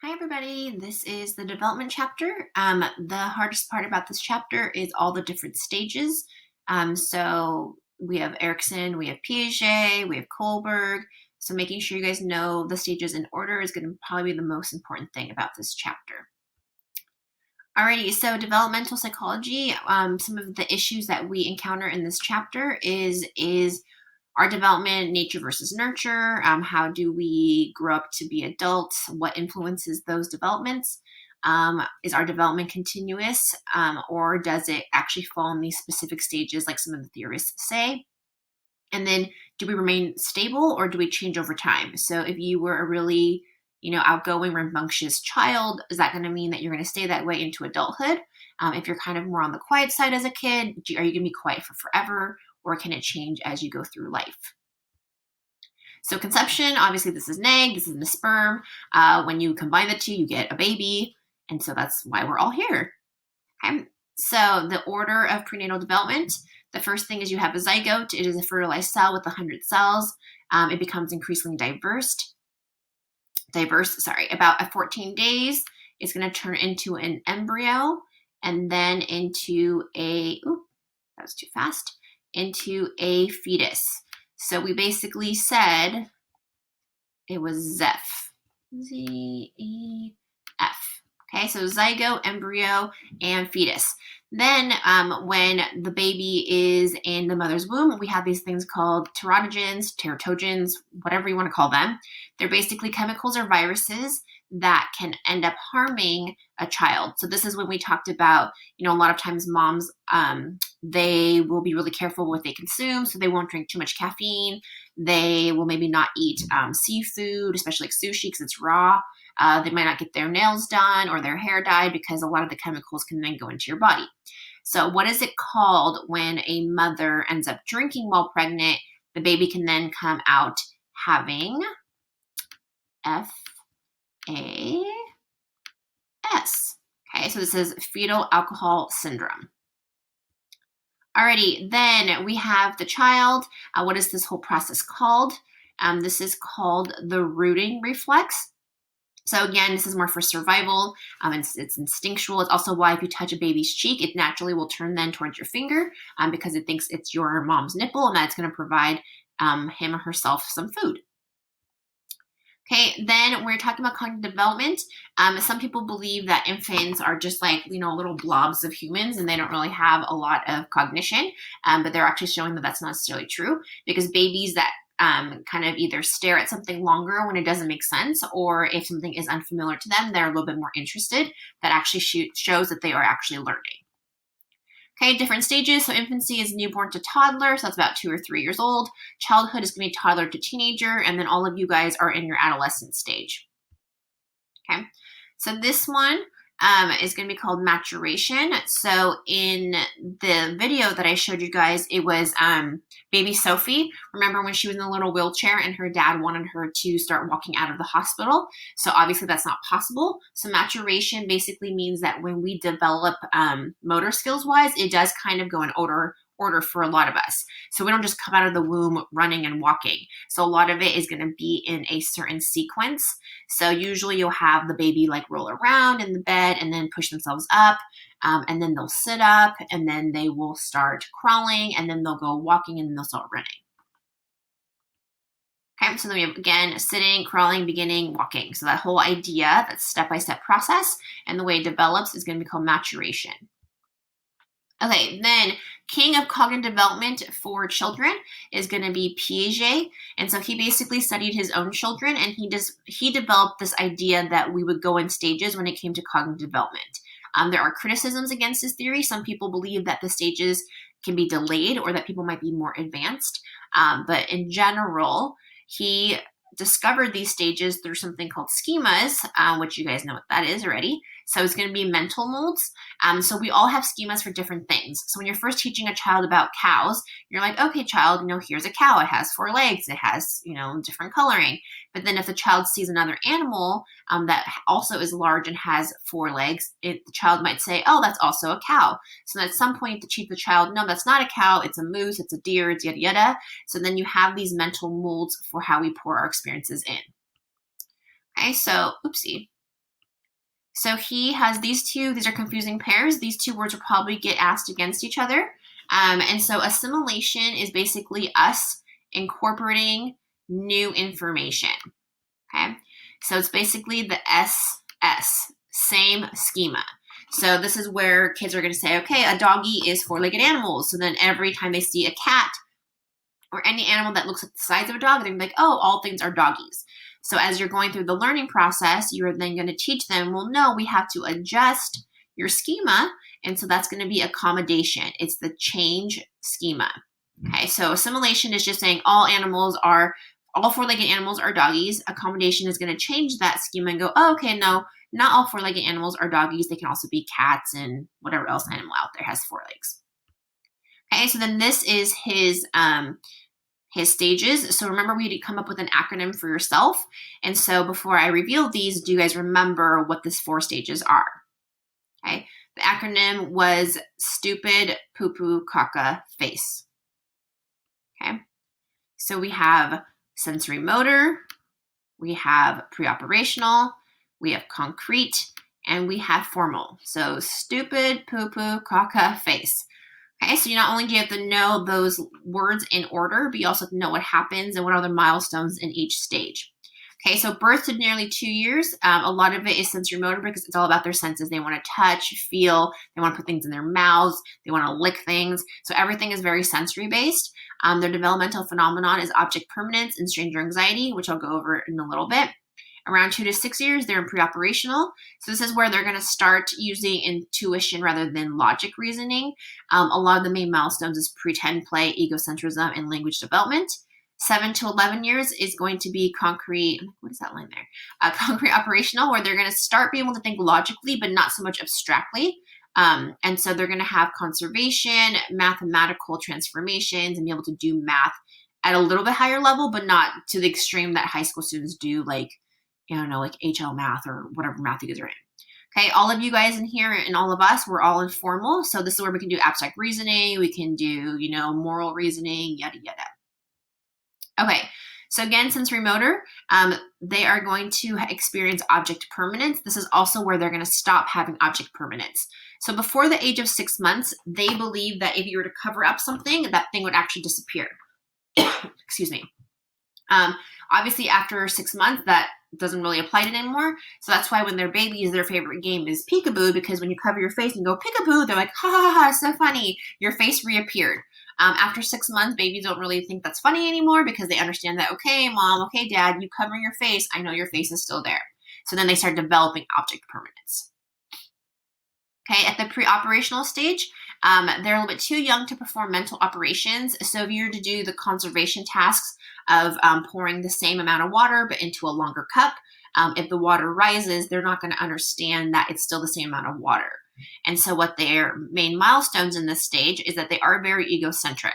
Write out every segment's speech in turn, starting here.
Hi, everybody. This is the development chapter. The hardest part about this chapter is all the different stages. So we have Erikson, we have Piaget, we have Kohlberg. So making sure you guys know the stages in order is going to probably be the most important thing about this chapter. Alrighty, so developmental psychology, some of the issues that we encounter in this chapter is our development, nature versus nurture. How do we grow up to be adults? What influences those developments? Is our development continuous, or does it actually fall in these specific stages, like some of the theorists say? And then, do we remain stable or do we change over time? So, if you were a really outgoing, rambunctious child, is that going to mean that you're going to stay that way into adulthood? If you're kind of more on the quiet side as a kid, are you going to be quiet for forever, or can it change as you go through life? So conception, obviously this is an egg, this is the sperm. When you combine the two, you get a baby. And so that's why we're all here. Okay. So the order of prenatal development, the first thing is you have a zygote. It is a fertilized cell with 100 cells. It becomes increasingly diverse. About at 14 days, it's going to turn into an embryo and then into that was too fast, into a fetus. So we basically said it was Zeph. Z-E-F. Okay, so zygote, embryo, and fetus. Then when the baby is in the mother's womb, we have these things called teratogens, whatever you want to call them. They're basically chemicals or viruses that can end up harming a child. So this is when we talked about, a lot of times moms, they will be really careful what they consume, so they won't drink too much caffeine. They will maybe not eat seafood, especially like sushi, because it's raw. They might not get their nails done or their hair dyed because a lot of the chemicals can then go into your body. So what is it called when a mother ends up drinking while pregnant? The baby can then come out having FAS. Okay, so this is fetal alcohol syndrome. Alrighty, then we have the child. What is this whole process called? This is called the rooting reflex. So again, this is more for survival. It's instinctual. It's also why if you touch a baby's cheek, it naturally will turn then towards your finger because it thinks it's your mom's nipple and that's going to provide him or herself some food. Okay, then we're talking about cognitive development. Some people believe that infants are just like, little blobs of humans and they don't really have a lot of cognition, but they're actually showing that that's not necessarily true because babies that kind of either stare at something longer when it doesn't make sense, or if something is unfamiliar to them, they're a little bit more interested. That actually shows that they are actually learning. Okay, different stages. So infancy is newborn to toddler, so that's about 2 or 3 years old. Childhood is going to be toddler to teenager, and then all of you guys are in your adolescent stage. Okay, so this one is going to be called maturation. So in the video that I showed you guys, it was baby Sophie. Remember when she was in a little wheelchair and her dad wanted her to start walking out of the hospital? So obviously that's not possible. So maturation basically means that when we develop motor skills wise, it does kind of go in order for a lot of us. So we don't just come out of the womb running and walking. So a lot of it is going to be in a certain sequence. So usually you'll have the baby like roll around in the bed and then push themselves up, and then they'll sit up and then they will start crawling and then they'll go walking and then they'll start running. Okay, so then we have again sitting, crawling, beginning, walking. So that whole idea, that step-by-step process and the way it develops is going to be called maturation. Okay, then king of cognitive development for children is going to be Piaget. And so he basically studied his own children and he developed this idea that we would go in stages when it came to cognitive development. There are criticisms against this theory. Some people believe that the stages can be delayed or that people might be more advanced. But in general, he discovered these stages through something called schemas, which you guys know what that is already. So it's going to be mental molds. So we all have schemas for different things. So when you're first teaching a child about cows, you're like, okay, child, here's a cow. It has 4 legs. It has, different coloring. But then if the child sees another animal that also is large and has 4 legs, the child might say, oh, that's also a cow. So at some point to teach the child, no, that's not a cow. It's a moose. It's a deer. It's yada yada. So then you have these mental molds for how we pour our experiences in. Okay, so, oopsie. So he has these two, these are confusing pairs. These two words will probably get asked against each other. And so assimilation is basically us incorporating new information. Okay. So it's basically the SS, same schema. So this is where kids are going to say, okay, a doggy is four-legged animals. So then every time they see a cat or any animal that looks like the size of a dog, they're going to be like, oh, all things are doggies. So as you're going through the learning process, you're then going to teach them, well, no, we have to adjust your schema. And so that's going to be accommodation. It's the change schema. Okay, so assimilation is just saying all four-legged animals are doggies. Accommodation is going to change that schema and go, oh, okay, no, not all four-legged animals are doggies. They can also be cats and whatever else animal out there has four legs. Okay, so then this is his stages. So remember, we had to come up with an acronym for yourself. And so before I reveal these, do you guys remember what these 4 stages are? Okay, the acronym was stupid, poo-poo, caca, face. Okay, so we have sensory motor, we have pre-operational, we have concrete, and we have formal. So stupid, poo-poo, caca, face. Okay, so you not only do you have to know those words in order, but you also have to know what happens and what are the milestones in each stage. Okay, so birth to nearly 2 years, a lot of it is sensory motor because it's all about their senses. They want to touch, feel, they want to put things in their mouths, they want to lick things. So everything is very sensory based. Their developmental phenomenon is object permanence and stranger anxiety, which I'll go over in a little bit. Around 2 to 6 years, they're in pre-operational. So this is where they're going to start using intuition rather than logic reasoning. A lot of the main milestones is pretend play, egocentrism, and language development. 7 to 11 years is going to be concrete. What is that line there? Concrete operational, where they're going to start being able to think logically, but not so much abstractly. And so they're going to have conservation, mathematical transformations, and be able to do math at a little bit higher level, but not to the extreme that high school students do, like, I don't know, like HL math or whatever math you guys are in. Okay, all of you guys in here and all of us, we're all informal. So this is where we can do abstract reasoning. We can do, moral reasoning, yada, yada. Okay, so again, sensory motor, they are going to experience object permanence. This is also where they're going to stop having object permanence. So before the age of 6 months, they believe that if you were to cover up something, that thing would actually disappear. Excuse me. Obviously, after 6 months, that doesn't really apply to them anymore. So that's why when they're babies, their favorite game is peekaboo, because when you cover your face and go peekaboo, they're like, ha ha ha, so funny. Your face reappeared. After 6 months, babies don't really think that's funny anymore because they understand that, okay, mom, okay, dad, you covering your face, I know your face is still there. So then they start developing object permanence. Okay, at the pre-operational stage, they're a little bit too young to perform mental operations. So if you were to do the conservation tasks of pouring the same amount of water but into a longer cup, if the water rises, they're not going to understand that it's still the same amount of water. And so what their main milestones in this stage is that they are very egocentric.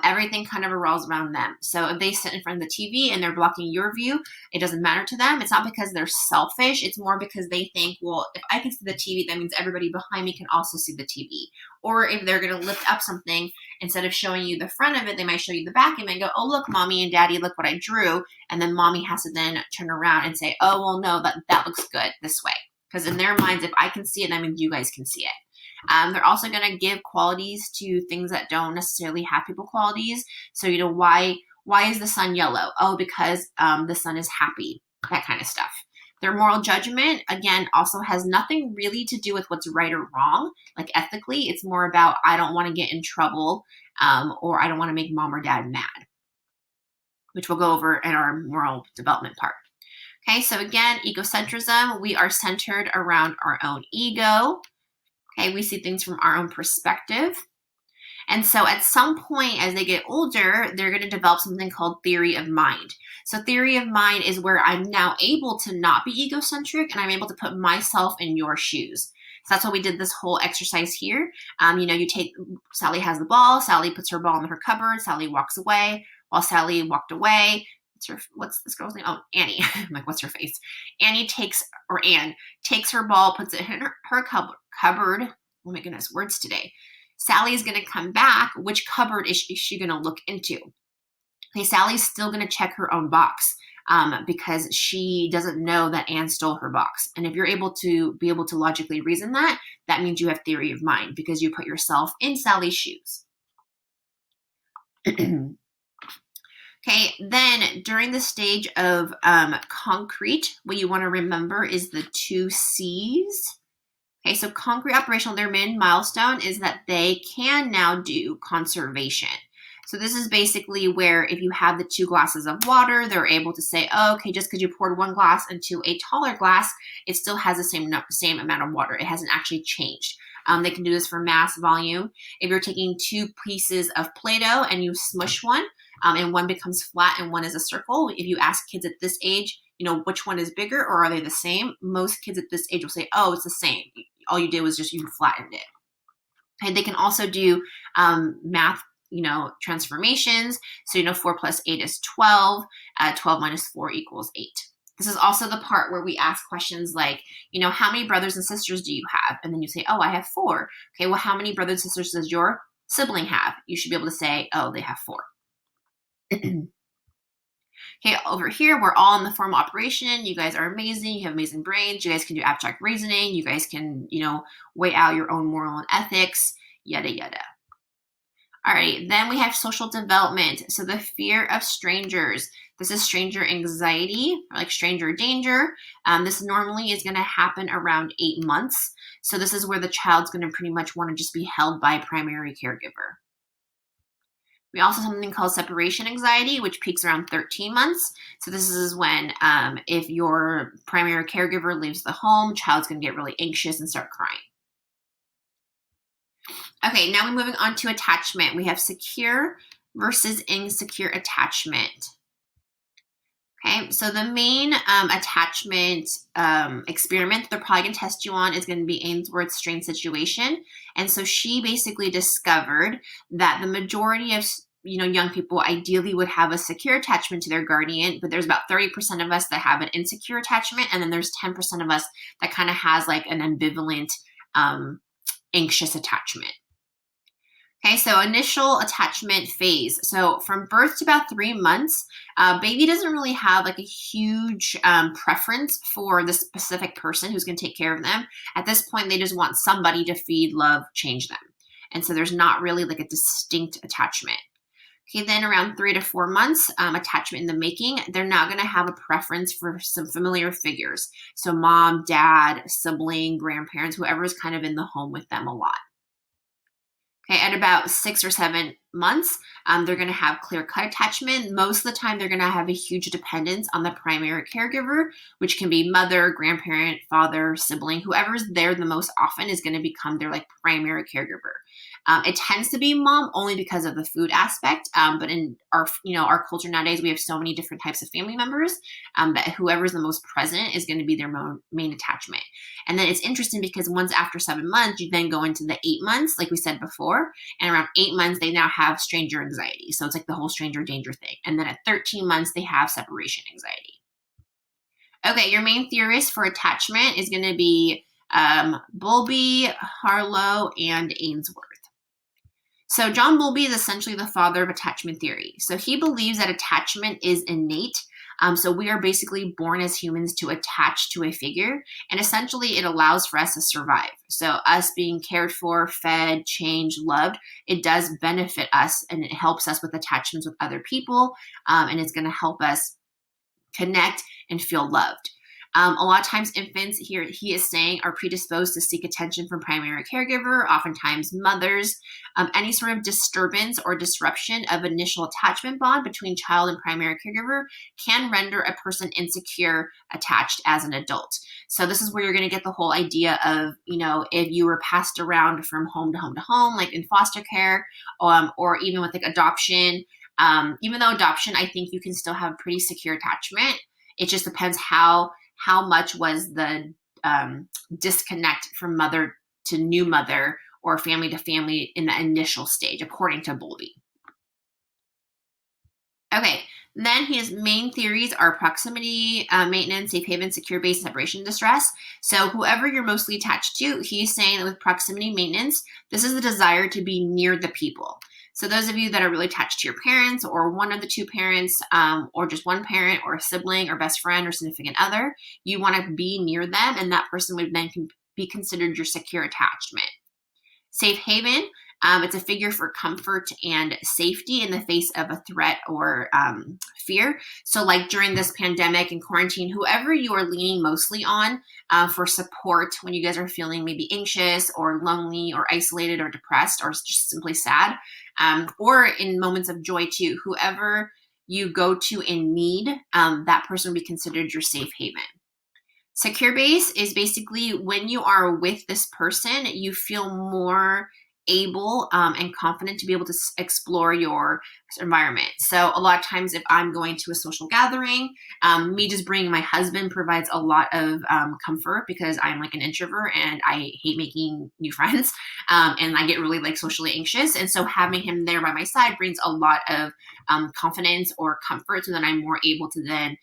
Everything kind of revolves around them. So if they sit in front of the TV and they're blocking your view, it doesn't matter to them. It's not because they're selfish. It's more because they think, well, if I can see the TV, that means everybody behind me can also see the TV. Or if they're going to lift up something, instead of showing you the front of it, they might show you the back and go, oh, look, mommy and daddy, look what I drew. And then mommy has to then turn around and say, oh, well, no, that looks good this way. Because in their minds, if I can see it, that means you guys can see it. They're also going to give qualities to things that don't necessarily have people qualities. So, why is the sun yellow? Oh, because the sun is happy, that kind of stuff. Their moral judgment, again, also has nothing really to do with what's right or wrong. Like ethically, it's more about I don't want to get in trouble or I don't want to make mom or dad mad, which we'll go over in our moral development part. Okay, so again, egocentrism, we are centered around our own ego. Okay, we see things from our own perspective. And so at some point as they get older, they're going to develop something called theory of mind. So theory of mind is where I'm now able to not be egocentric and I'm able to put myself in your shoes. So that's why we did this whole exercise here. You take, Sally has the ball, Sally puts her ball in her cupboard, Sally walks away. While Sally walked away, what's this girl's name? Oh, Annie. I'm like, what's her face? Anne takes her ball, puts it in her cupboard. Oh my goodness, words today. Sally's going to come back. Which cupboard is she going to look into? Okay, Sally's still going to check her own box. because she doesn't know that Anne stole her box. And if you're able to logically reason that, that means you have theory of mind because you put yourself in Sally's shoes. Okay, then during the stage of concrete, what you want to remember is the 2 C's. Okay, so concrete operational, their main milestone is that they can now do conservation. So this is basically where if you have the 2 glasses of water, they're able to say, oh, okay, just because you poured 1 glass into a taller glass, it still has the same amount of water. It hasn't actually changed. They can do this for mass volume. If you're taking 2 pieces of Play-Doh and you smush one, and one becomes flat and one is a circle, if you ask kids at this age, which one is bigger or are they the same? Most kids at this age will say, oh, it's the same. All you did was just you flattened it. Okay, they can also do math, transformations. So 4 plus 8 is 12. 12 minus 4 equals 8. This is also the part where we ask questions like, how many brothers and sisters do you have? And then you say, oh, I have 4. Okay, well, how many brothers and sisters does your sibling have? You should be able to say, oh, they have 4. Okay, over here, we're all in the formal operation. You guys are amazing. You have amazing brains. You guys can do abstract reasoning. You guys can, weigh out your own moral and ethics, yada, yada. All right, then we have social development. So the fear of strangers. This is stranger anxiety, or like stranger danger. This normally is going to happen around 8 months. So this is where the child's going to pretty much want to just be held by a primary caregiver. We also have something called separation anxiety, which peaks around 13 months. So this is when if your primary caregiver leaves the home, child's going to get really anxious and start crying. Okay, now we're moving on to attachment. We have secure versus insecure attachment. Okay, so the main attachment experiment they're probably going to test you on is going to be Ainsworth's strange situation. And so she basically discovered that the majority of young people ideally would have a secure attachment to their guardian, but there's about 30% of us that have an insecure attachment, and then there's 10% of us that kind of has like an ambivalent, anxious attachment. Okay, so initial attachment phase. So from birth to about 3 months, baby doesn't really have like a huge preference for the specific person who's going to take care of them. At this point, they just want somebody to feed, love, change them. And so there's not really like a distinct attachment. Okay, then around 3 to 4 months, attachment in the making, they're now going to have a preference for some familiar figures. So mom, dad, sibling, grandparents, whoever is kind of in the home with them a lot. Okay, at about 6 or 7 months, they're going to have clear-cut attachment. Most of the time, they're going to have a huge dependence on the primary caregiver, which can be mother, grandparent, father, sibling. Whoever's there the most often is going to become their like primary caregiver. It tends to be mom only because of the food aspect, but in our culture nowadays, we have so many different types of family members that whoever's the most present is going to be their main attachment. And then it's interesting because once after 7 months, you then go into the 8 months, like we said before, and around 8 months, they now have stranger anxiety. So it's like the whole stranger danger thing. And then at 13 months, they have separation anxiety. Okay, your main theorist for attachment is going to be Bowlby, Harlow, and Ainsworth. So John Bowlby is essentially the father of attachment theory. So he believes that attachment is innate. So we are basically born as humans to attach to a figure, and essentially it allows for us to survive. So us being cared for, fed, changed, loved, it does benefit us, and it helps us with attachments with other people, and it's going to help us connect and feel loved. A lot of times infants, here he is saying, are predisposed to seek attention from primary caregiver, oftentimes mothers. Any sort of disturbance or disruption of initial attachment bond between child and primary caregiver can render a person insecure attached as an adult. So this is where you're going to get the whole idea of, if you were passed around from home to home to home, like in foster care, or even with like adoption. Even though adoption, I think you can still have pretty secure attachment. It just depends how much was the disconnect from mother to new mother or family to family in the initial stage, according to Bowlby. Okay, then his main theories are proximity, maintenance, safe haven, secure base, separation distress. So whoever you're mostly attached to, he's saying that with proximity maintenance, this is the desire to be near the people. So those of you that are really attached to your parents or one of the two parents, or just one parent or a sibling or best friend or significant other, you want to be near them, and that person would then be considered your secure attachment. Safe haven, it's a figure for comfort and safety in the face of a threat or fear. So like during this pandemic and quarantine, whoever you are leaning mostly on for support when you guys are feeling maybe anxious or lonely or isolated or depressed or just simply sad, or in moments of joy too, whoever you go to in need, that person will be considered your safe haven. Secure base is basically when you are with this person, you feel more able and confident to be able to explore your environment. So a lot of times if I'm going to a social gathering, me just bringing my husband provides a lot of comfort because I'm like an introvert and I hate making new friends, and I get really like socially anxious. And so having him there by my side brings a lot of confidence or comfort, so that I'm more able to then,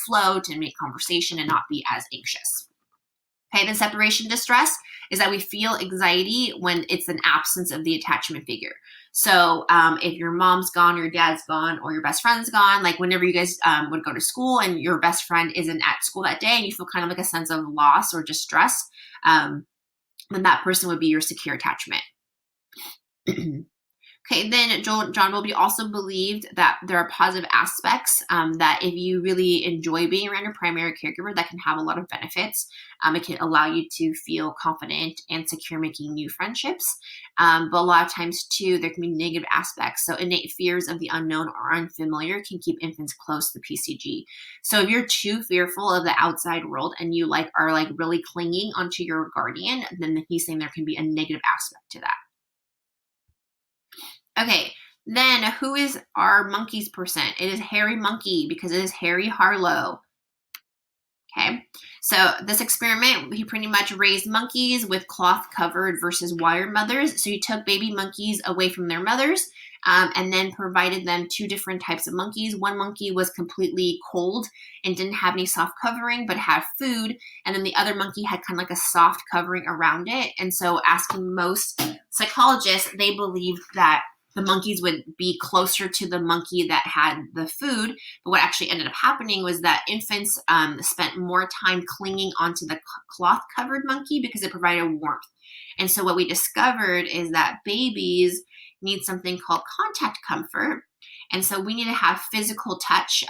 float and make conversation and not be as anxious. Okay, then separation distress is that we feel anxiety when it's an absence of the attachment figure. So if your mom's gone, or your dad's gone, or your best friend's gone, like whenever you guys would go to school and your best friend isn't at school that day and you feel kind of like a sense of loss or distress, then that person would be your secure attachment. Okay, then John Bowlby also believed that there are positive aspects, that if you really enjoy being around your primary caregiver, that can have a lot of benefits. It can allow you to feel confident and secure making new friendships. But a lot of times too, there can be negative aspects. So innate fears of the unknown or unfamiliar can keep infants close to the PCG. So if you're too fearful of the outside world and you are really clinging onto your guardian, then he's saying there can be a negative aspect to that. Okay, then who is our monkeys percent? It is Harry Monkey, because it is Harry Harlow. Okay, so this experiment, he pretty much raised monkeys with cloth covered versus wired mothers. So he took baby monkeys away from their mothers, and then provided them two different types of monkeys. One monkey was completely cold and didn't have any soft covering, but had food. And then the other monkey had kind of like a soft covering around it. And so asking most psychologists, they believed that the monkeys would be closer to the monkey that had the food. But what actually ended up happening was that infants spent more time clinging onto the cloth-covered monkey because it provided warmth. And so what we discovered is that babies need something called contact comfort. And so we need to have physical touch,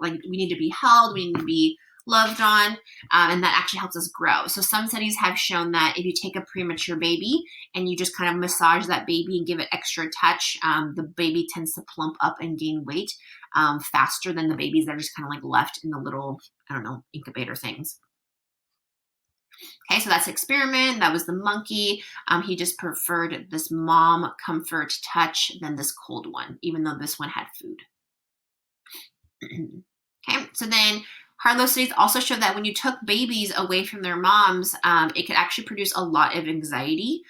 we need to be held, we need to be loved on, and that actually helps us grow. So some studies have shown that if you take a premature baby and you just kind of massage that baby and give it extra touch, the baby tends to plump up and gain weight faster than the babies that are just kind of like left in the little, incubator things. Okay, so that's the experiment. That was the monkey. He just preferred this mom comfort touch than this cold one, even though this one had food. Okay, so then Harlow studies also showed that when you took babies away from their moms, it could actually produce a lot of anxiety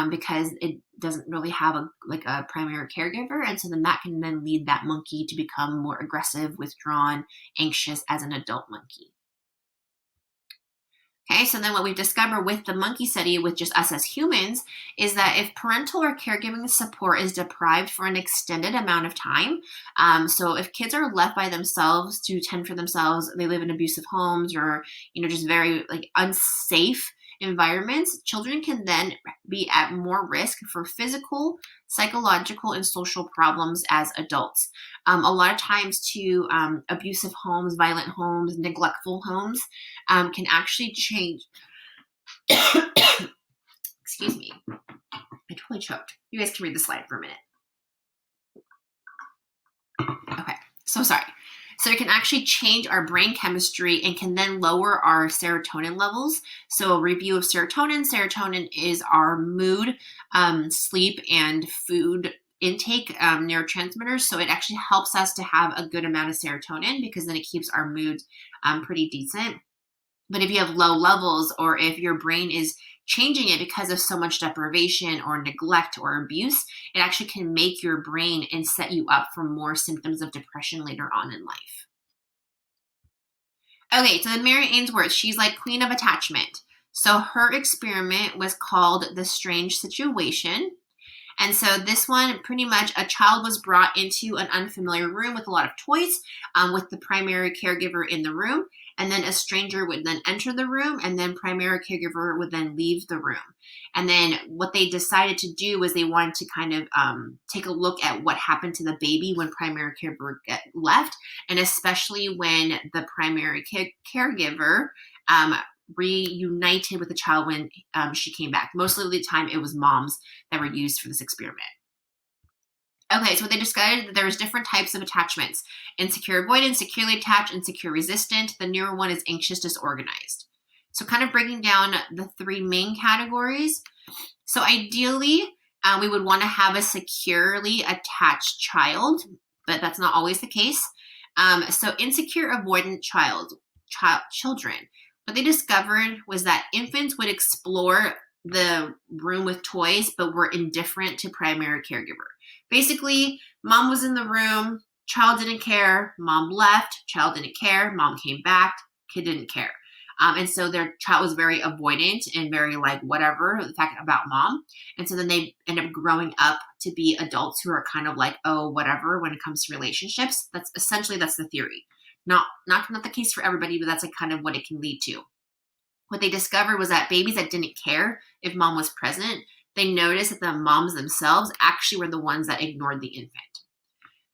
because it doesn't really have a primary caregiver. And so then that can then lead that monkey to become more aggressive, withdrawn, anxious as an adult monkey. Okay, so then what we've discovered with the monkey study with just us as humans is that if parental or caregiving support is deprived for an extended amount of time, so if kids are left by themselves to tend for themselves, they live in abusive homes or, just very unsafe environments, children can then be at more risk for physical, psychological, and social problems as adults. A lot of times too, abusive homes, violent homes, neglectful homes can actually change. Excuse me. I totally choked. You guys can read the slide for a minute. Okay, so sorry. So it can actually change our brain chemistry and can then lower our serotonin levels. So a review of serotonin. Serotonin is our mood, sleep, and food intake neurotransmitters. So it actually helps us to have a good amount of serotonin because then it keeps our mood pretty decent. But if you have low levels or if your brain is changing it because of so much deprivation or neglect or abuse, it actually can make your brain and set you up for more symptoms of depression later on in life. Okay, so then Mary Ainsworth, she's like queen of attachment. So her experiment was called The Strange Situation. And so this one, pretty much a child was brought into an unfamiliar room with a lot of toys, with the primary caregiver in the room. And then a stranger would then enter the room, and then primary caregiver would then leave the room. And then what they decided to do was they wanted to kind of take a look at what happened to the baby when primary caregiver left, and especially when the primary caregiver reunited with the child when she came back. Most of the time, it was moms that were used for this experiment. Okay, so what they discovered that there's different types of attachments: insecure avoidant, securely attached, insecure resistant. The newer one is anxious disorganized. So kind of breaking down the three main categories. So ideally, we would want to have a securely attached child, but that's not always the case. So insecure avoidant children. What they discovered was that infants would explore the room with toys, but were indifferent to primary caregiver. Basically, mom was in the room, child didn't care, mom left, child didn't care, mom came back, kid didn't care. And so their child was very avoidant and very like whatever, the fact about mom. And so then they end up growing up to be adults who are kind of like, oh, whatever when it comes to relationships. That's the theory. Not the case for everybody, but that's like kind of what it can lead to. What they discovered was that babies that didn't care if mom was present, they noticed that the moms themselves actually were the ones that ignored the infant.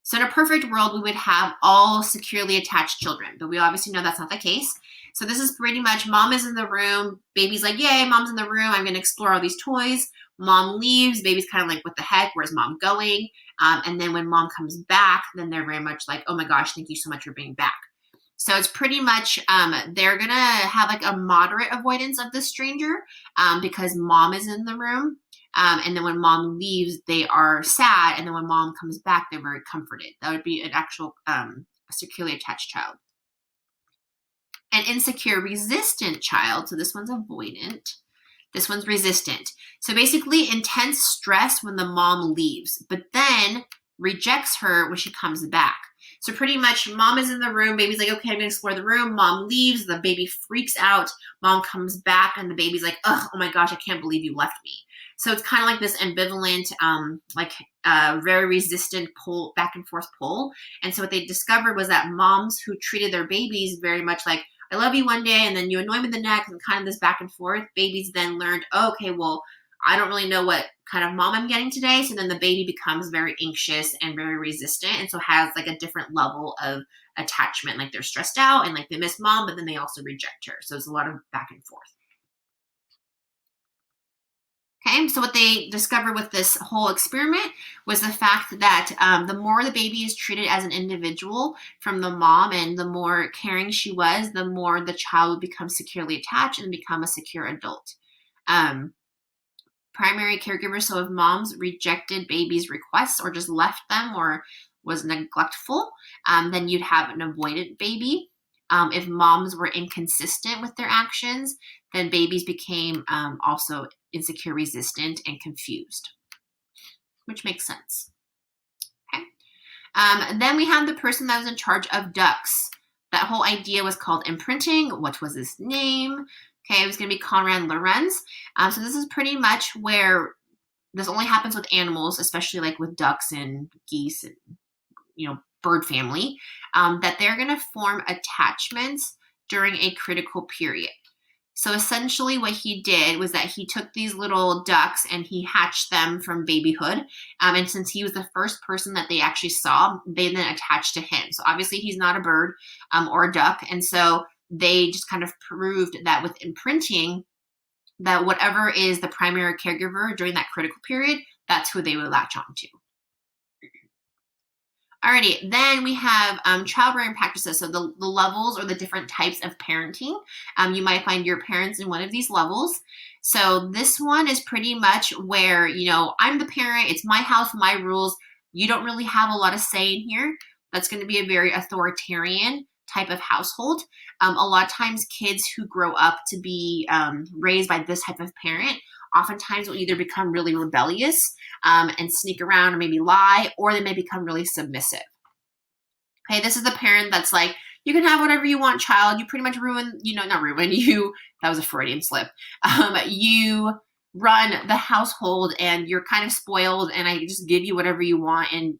So in a perfect world, we would have all securely attached children, but we obviously know that's not the case. So this is pretty much mom is in the room, baby's like, yay, mom's in the room, I'm gonna explore all these toys. Mom leaves, baby's kind of like, what the heck, where's mom going? And then when mom comes back, then they're very much like, oh my gosh, thank you so much for being back. So it's pretty much, they're gonna have like a moderate avoidance of the stranger because mom is in the room. And then when mom leaves, they are sad. And then when mom comes back, they're very comforted. That would be an actual securely attached child. An insecure resistant child, so this one's avoidant, this one's resistant. So basically intense stress when the mom leaves, but then rejects her when she comes back. So pretty much mom is in the room, baby's like, okay, I'm gonna explore the room, mom leaves, the baby freaks out, mom comes back, and the baby's like, oh my gosh, I can't believe you left me. So it's kind of like this ambivalent, very resistant pull, back and forth pull. And so what they discovered was that moms who treated their babies very much like, I love you one day, and then you annoy me the next, and kind of this back and forth, babies then learned, oh, okay, well, I don't really know what kind of mom I'm getting today. So then the baby becomes very anxious and very resistant, and so has like a different level of attachment. Like they're stressed out and like they miss mom, but then they also reject her. So it's a lot of back and forth. Okay, so what they discovered with this whole experiment was the fact that the more the baby is treated as an individual from the mom and the more caring she was, the more the child would become securely attached and become a secure adult. Primary caregivers, so if moms rejected babies' requests or just left them or was neglectful, then you'd have an avoidant baby. If moms were inconsistent with their actions, then babies became also insecure, resistant, and confused, which makes sense. Okay. Then we have the person that was in charge of ducks. That whole idea was called imprinting. What was his name? Okay, it was going to be Konrad Lorenz. So this is pretty much where this only happens with animals, especially like with ducks and geese and, bird family, that they're going to form attachments during a critical period. So essentially what he did was that he took these little ducks and he hatched them from babyhood. And since he was the first person that they actually saw, they then attached to him. So obviously he's not a bird or a duck. And so they just kind of proved that with imprinting, that whatever is the primary caregiver during that critical period, that's who they would latch on to. Alrighty, then we have child rearing practices. So the levels or the different types of parenting. You might find your parents in one of these levels. So this one is pretty much where, I'm the parent, it's my house, my rules. You don't really have a lot of say in here. That's going to be a very authoritarian type of household. A lot of times kids who grow up to be raised by this type of parent oftentimes will either become really rebellious and sneak around or maybe lie, or they may become really submissive. Okay, this is the parent that's like, you can have whatever you want, child. You pretty much ruin, not ruin you. That was a Freudian slip. You run the household and you're kind of spoiled and I just give you whatever you want and,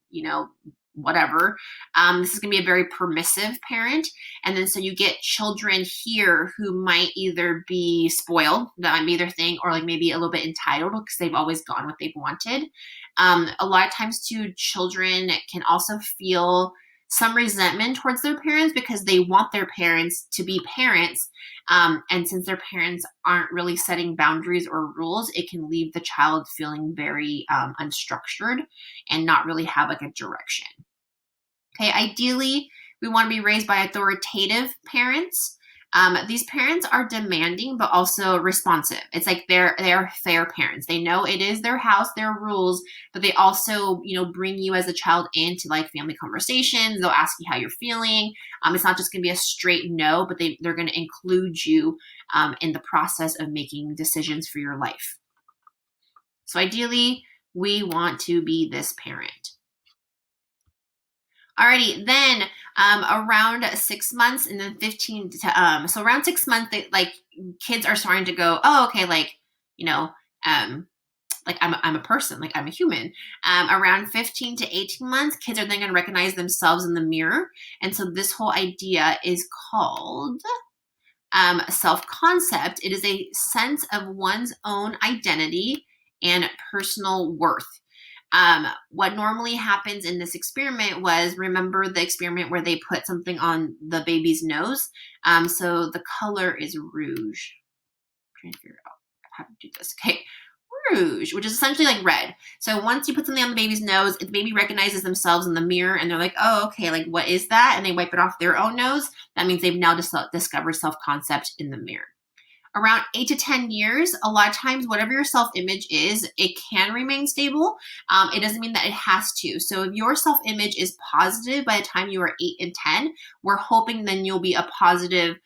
whatever. This is going to be a very permissive parent. And then so you get children here who might either be spoiled, that might be their thing, or like maybe a little bit entitled because they've always gotten what they've wanted. A lot of times too, children can also feel some resentment towards their parents because they want their parents to be parents. And since their parents aren't really setting boundaries or rules, it can leave the child feeling very unstructured and not really have like a direction. Okay, ideally, we want to be raised by authoritative parents. These parents are demanding, but also responsive. It's like they're fair parents. They know it is their house, their rules, but they also, bring you as a child into like family conversations. They'll ask you how you're feeling. It's not just going to be a straight no, but they're going to include you in the process of making decisions for your life. So ideally, we want to be this parent. Alrighty, then around 6 months and then 15 to, so around 6 months, kids are starting to go, oh, okay, like I'm a person, like I'm a human. Around 15 to 18 months, kids are then going to recognize themselves in the mirror. And so this whole idea is called self-concept. It is a sense of one's own identity and personal worth. What normally happens in this experiment was, remember the experiment where they put something on the baby's nose? So the color is rouge. I'm trying to figure out how to do this. Okay, rouge, which is essentially like red. So once you put something on the baby's nose, the baby recognizes themselves in the mirror and they're like, oh, okay, like what is that? And they wipe it off their own nose. That means they've now discovered self-concept in the mirror. Around 8 to 10 years, a lot of times, whatever your self-image is, it can remain stable. It doesn't mean that it has to. So if your self-image is positive by the time you are 8 and 10, we're hoping then you'll be a positive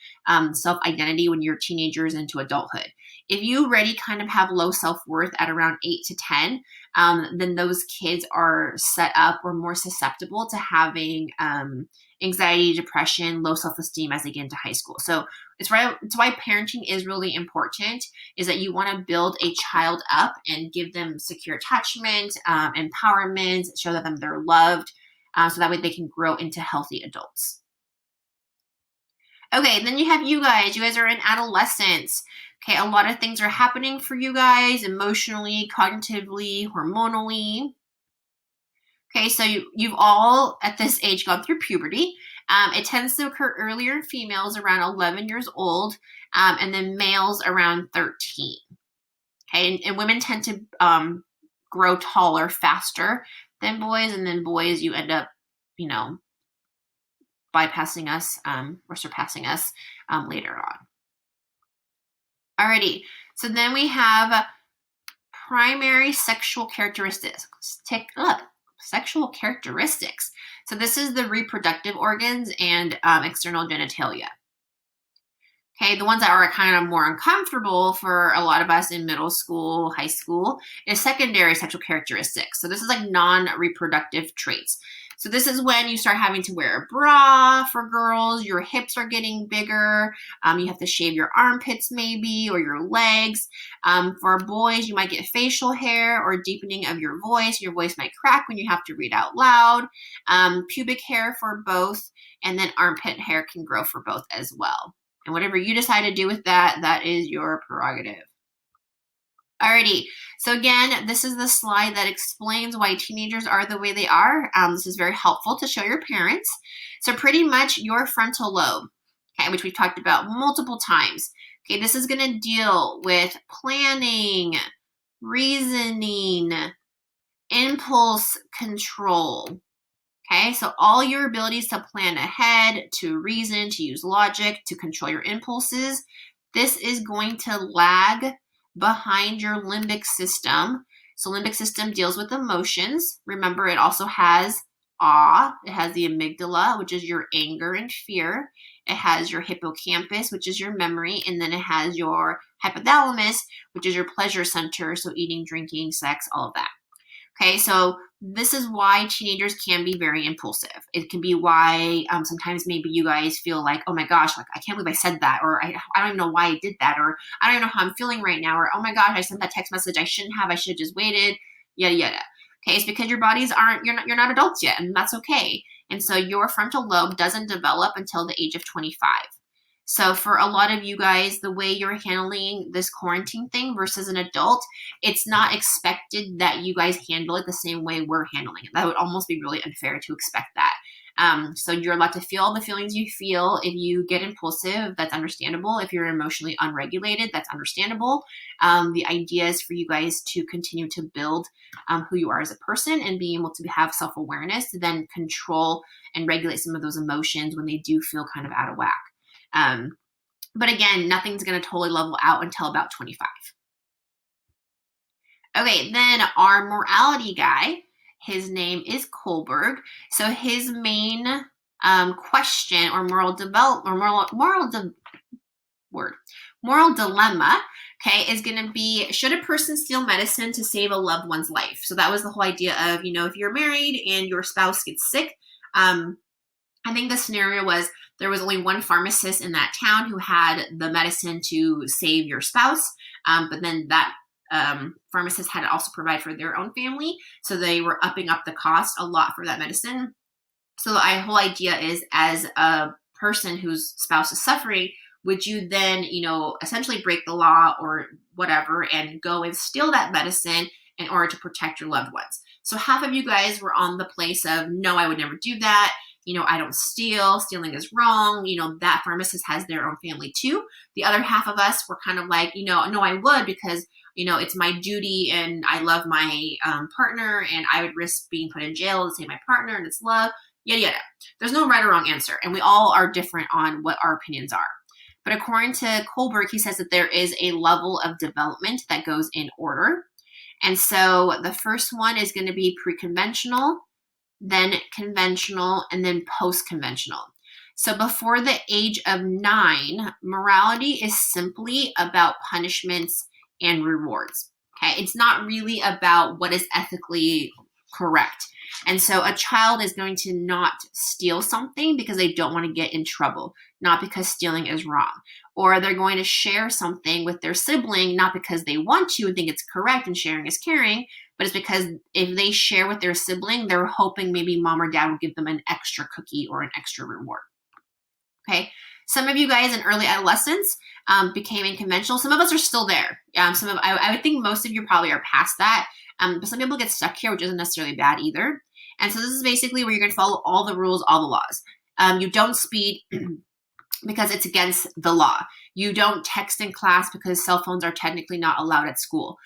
self-identity when you're teenagers into adulthood. If you already kind of have low self-worth at around 8 to 10, then those kids are set up or more susceptible to having anxiety, depression, low self-esteem as they get into high school. So it's why parenting is really important, is that you want to build a child up and give them secure attachment, empowerment, show them they're loved, so that way they can grow into healthy adults. Okay, then you have you guys. You guys are in adolescence. Okay, a lot of things are happening for you guys emotionally, cognitively, hormonally. Okay, so you've all at this age gone through puberty. It tends to occur earlier in females around 11 years old, and then males around 13. Okay, and women tend to grow taller faster than boys, and then boys you end up, bypassing us or surpassing us later on. Alrighty, so then we have primary sexual characteristics. Sexual characteristics. So this is the reproductive organs and external genitalia. Okay, the ones that are kind of more uncomfortable for a lot of us in middle school, high school, is secondary sexual characteristics. So this is like non-reproductive traits. So this is when you start having to wear a bra for girls, your hips are getting bigger, you have to shave your armpits maybe, or your legs. For boys, you might get facial hair or deepening of your voice might crack when you have to read out loud. Pubic hair for both, and then armpit hair can grow for both as well. And whatever you decide to do with that, that is your prerogative. Alrighty, so again, this is the slide that explains why teenagers are the way they are. This is very helpful to show your parents. So pretty much your frontal lobe, okay, which we've talked about multiple times. Okay, this is going to deal with planning, reasoning, impulse control. Okay, so all your abilities to plan ahead, to reason, to use logic, to control your impulses, this is going to lag behind your limbic system. So limbic system deals with emotions. Remember, it also has awe. It has the amygdala, which is your anger and fear. It has your hippocampus, which is your memory. And then it has your hypothalamus, which is your pleasure center. So eating, drinking, sex, all of that. Okay, so this is why teenagers can be very impulsive. It can be why sometimes maybe you guys feel like, oh my gosh, like I can't believe I said that, or I don't even know why I did that, or I don't even know how I'm feeling right now, or oh my gosh, I sent that text message I shouldn't have, I should have just waited, yada yada. Okay, it's because your bodies aren't, you're not adults yet, and that's okay. And so your frontal lobe doesn't develop until the age of 25. So for a lot of you guys, the way you're handling this quarantine thing versus an adult, it's not expected that you guys handle it the same way we're handling it. That would almost be really unfair to expect that. So you're allowed to feel the feelings you feel. If you get impulsive, that's understandable. If you're emotionally unregulated, that's understandable. The idea is for you guys to continue to build who you are as a person and being able to have self-awareness to then control and regulate some of those emotions when they do feel kind of out of whack. But again, nothing's going to totally level out until about 25. Okay, then our morality guy, his name is Kohlberg. So his main question or moral dilemma, okay, is going to be, should a person steal medicine to save a loved one's life? So that was the whole idea of, if you're married and your spouse gets sick, I think the scenario was there was only one pharmacist in that town who had the medicine to save your spouse, but then that pharmacist had to also provide for their own family, so they were upping up the cost a lot for that medicine. So the whole idea is, as a person whose spouse is suffering, would you then, essentially break the law or whatever and go and steal that medicine in order to protect your loved ones? So half of you guys were on the place of, no, I would never do that. I don't steal. Stealing is wrong. That pharmacist has their own family too. The other half of us were kind of like, no, I would, because, it's my duty and I love my partner and I would risk being put in jail to save my partner and it's love, yada, yada. There's no right or wrong answer. And we all are different on what our opinions are. But according to Kohlberg, he says that there is a level of development that goes in order. And so the first one is going to be pre-conventional, then conventional, and then post-conventional. So before the age of 9, morality is simply about punishments and rewards. Okay, it's not really about what is ethically correct. And so a child is going to not steal something because they don't want to get in trouble, not because stealing is wrong. Or they're going to share something with their sibling, not because they want to and think it's correct and sharing is caring, but it's because if they share with their sibling, they're hoping maybe mom or dad will give them an extra cookie or an extra reward. Okay. Some of you guys in early adolescence became unconventional. Some of us are still there. I would think most of you probably are past that. But some people get stuck here, which isn't necessarily bad either. And so this is basically where you're going to follow all the rules, all the laws. You don't speed because it's against the law. You don't text in class because cell phones are technically not allowed at school.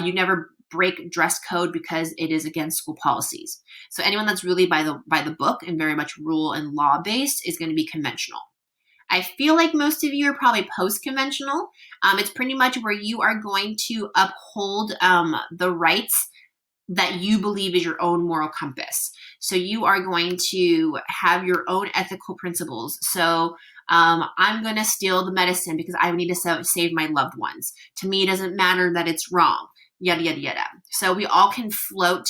You never break dress code because it is against school policies. So anyone that's really by the book and very much rule and law based is going to be conventional. I feel like most of you are probably post-conventional. It's pretty much where you are going to uphold the rights that you believe is your own moral compass. So you are going to have your own ethical principles. So I'm going to steal the medicine because I need to save my loved ones. To me, it doesn't matter that it's wrong, yada, yada, yada. So we all can float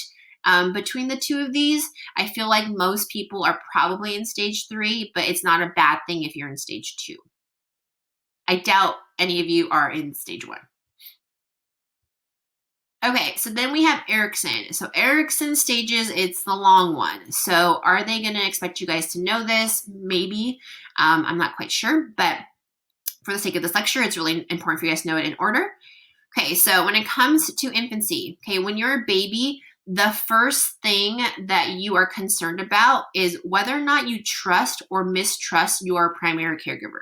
between the two of these. I feel like most people are probably in stage 3, but it's not a bad thing if you're in stage 2. I doubt any of you are in stage 1. Okay, so then we have Erikson. So Erikson stages, it's the long one. So are they going to expect you guys to know this? Maybe. I'm not quite sure, but for the sake of this lecture, it's really important for you guys to know it in order. Okay, so when it comes to infancy, okay, when you're a baby, the first thing that you are concerned about is whether or not you trust or mistrust your primary caregiver.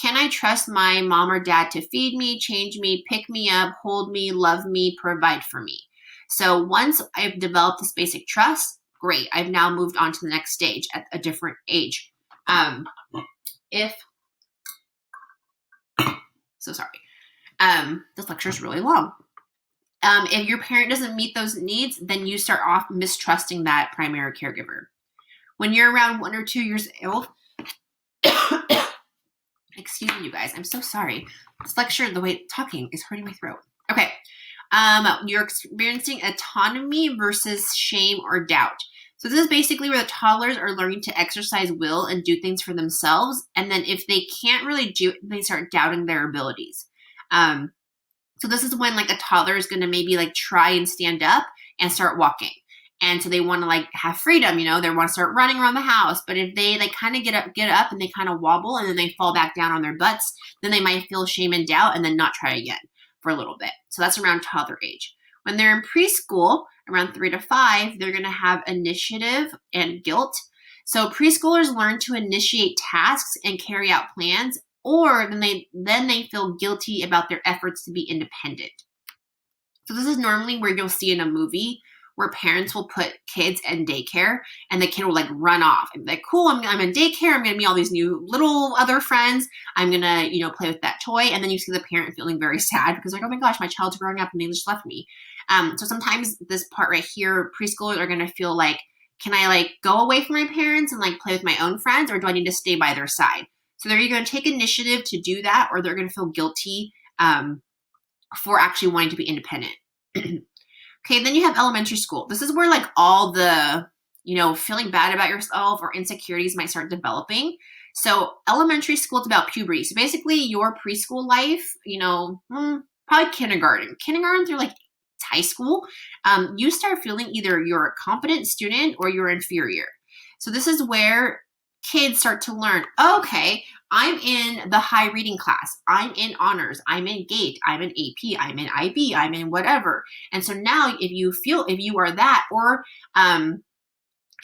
Can I trust my mom or dad to feed me, change me, pick me up, hold me, love me, provide for me? So once I've developed this basic trust, great. I've now moved on to the next stage at a different age. This lecture is really long. If your parent doesn't meet those needs, then you start off mistrusting that primary caregiver. When you're around 1 or 2 years old, excuse me, you guys, I'm so sorry. This lecture, the way it's talking is hurting my throat. Okay. You're experiencing autonomy versus shame or doubt. So this is basically where the toddlers are learning to exercise will and do things for themselves. And then if they can't really do it, they start doubting their abilities. So this is when like a toddler is going to maybe like try and stand up and start walking. And so they want to like have freedom, they want to start running around the house. But if they like kind of get up and they kind of wobble and then they fall back down on their butts, then they might feel shame and doubt and then not try again for a little bit. So that's around toddler age. When they're in preschool, around 3 to 5, they're going to have initiative and guilt. So preschoolers learn to initiate tasks and carry out plans, or then they feel guilty about their efforts to be independent. So this is normally where you'll see in a movie where parents will put kids in daycare and the kid will like run off and be like, cool, I'm in daycare. I'm going to meet all these new little other friends. I'm going to, play with that toy. And then you see the parent feeling very sad because like, oh my gosh, my child's growing up and they just left me. So sometimes this part right here, preschoolers are going to feel like, can I like go away from my parents and like play with my own friends, or do I need to stay by their side? So they're either going to take initiative to do that, or they're going to feel guilty for actually wanting to be independent. Okay, then you have elementary school. This is where like all the, feeling bad about yourself or insecurities might start developing. So elementary school is about puberty. So basically your preschool life, probably kindergarten. Kindergarten through like high school, you start feeling either you're a competent student or you're inferior. So this is where kids start to learn, okay, I'm in the high reading class, I'm in honors, I'm in GATE, I'm in AP, I'm in IB, I'm in whatever. And so now if you are that, or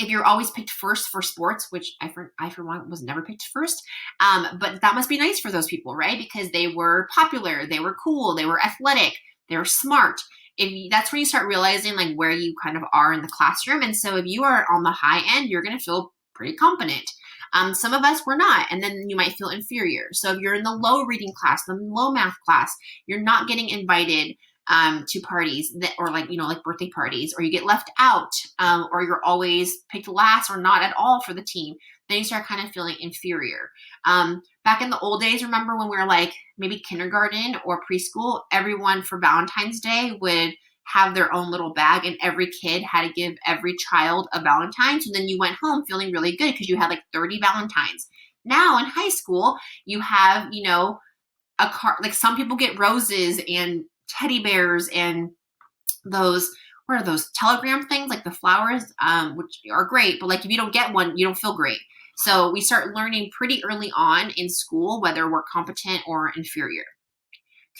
if you're always picked first for sports, which I for one was never picked first, but that must be nice for those people, right? Because they were popular, they were cool, they were athletic, they were smart. That's when you start realizing like where you kind of are in the classroom. And so if you are on the high end, you're going to feel pretty competent. Some of us were not, and then you might feel inferior. So if you're in the low reading class, the low math class, you're not getting invited to parties or like birthday parties, or you get left out, or you're always picked last or not at all for the team. Then you start kind of feeling inferior. Back in the old days, remember when we were like maybe kindergarten or preschool, everyone for Valentine's Day would have their own little bag, and every kid had to give every child a Valentine. So then you went home feeling really good because you had like 30 Valentines. Now in high school, you have, a car, like some people get roses and teddy bears and those, what are those telegram things, like the flowers, which are great, but like if you don't get one, you don't feel great. So we start learning pretty early on in school whether we're competent or inferior.